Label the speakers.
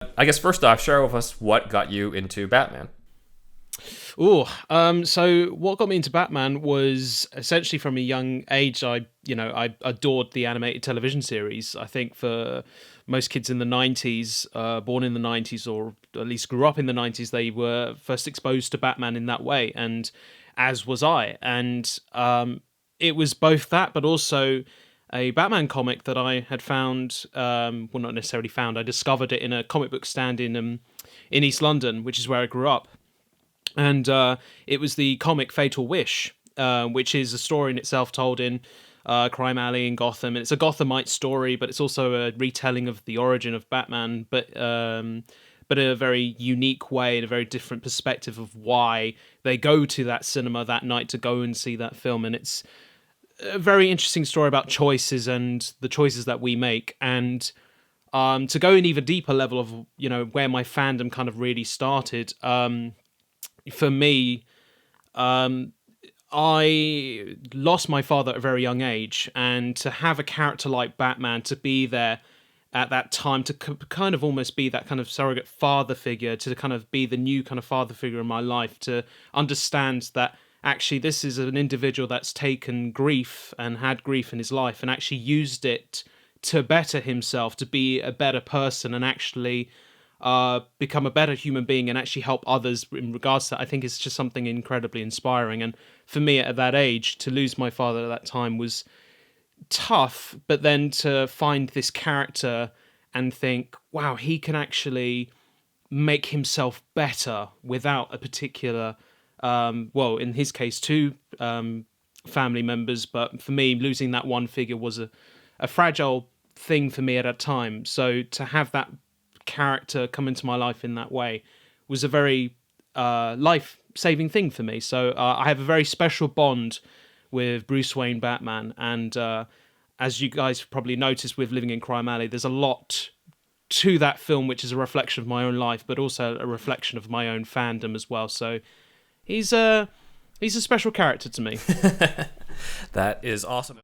Speaker 1: I guess first off, share with us what got you into Batman.
Speaker 2: So what got me into Batman was essentially from a young age. I adored the animated television series. I think for most kids in the '90s, born in the '90s, or at least grew up in the '90s, they were first exposed to Batman in that way, and as was I. And it was both that, but also a Batman comic that I had found. Well, not necessarily found. I discovered it in a comic book stand in East London, which is where I grew up, and it was the comic Fatal Wish, which is a story in itself told in Crime Alley in Gotham. And it's a Gothamite story, but it's also a retelling of the origin of Batman, but in a very unique way, in a very different perspective of why they go to that cinema that night to go and see that film. And it's a very interesting story about choices and the choices that we make. And to go an even deeper level of where my fandom kind of really started. For me, I lost my father at a very young age, and to have a character like Batman to be there at that time, to kind of almost be that kind of surrogate father figure, to kind of be the new kind of father figure in my life, to understand that actually this is an individual that's taken grief and had grief in his life and actually used it to better himself, to be a better person, and actually become a better human being and actually help others in regards to that. I think it's just something incredibly inspiring. And for me at that age, to lose my father at that time was tough, but then to find this character and think, wow, he can actually make himself better without a particular, well, in his case, two family members. But for me, losing that one figure was a fragile thing for me at a time. So to have that character come into my life in that way was a very life-saving thing for me. So I have a very special bond with Bruce Wayne Batman, and as you guys probably noticed with Living in Crime Alley, there's a lot to that film which is a reflection of my own life, but also a reflection of my own fandom as well. So he's a special character to me.
Speaker 1: That is awesome.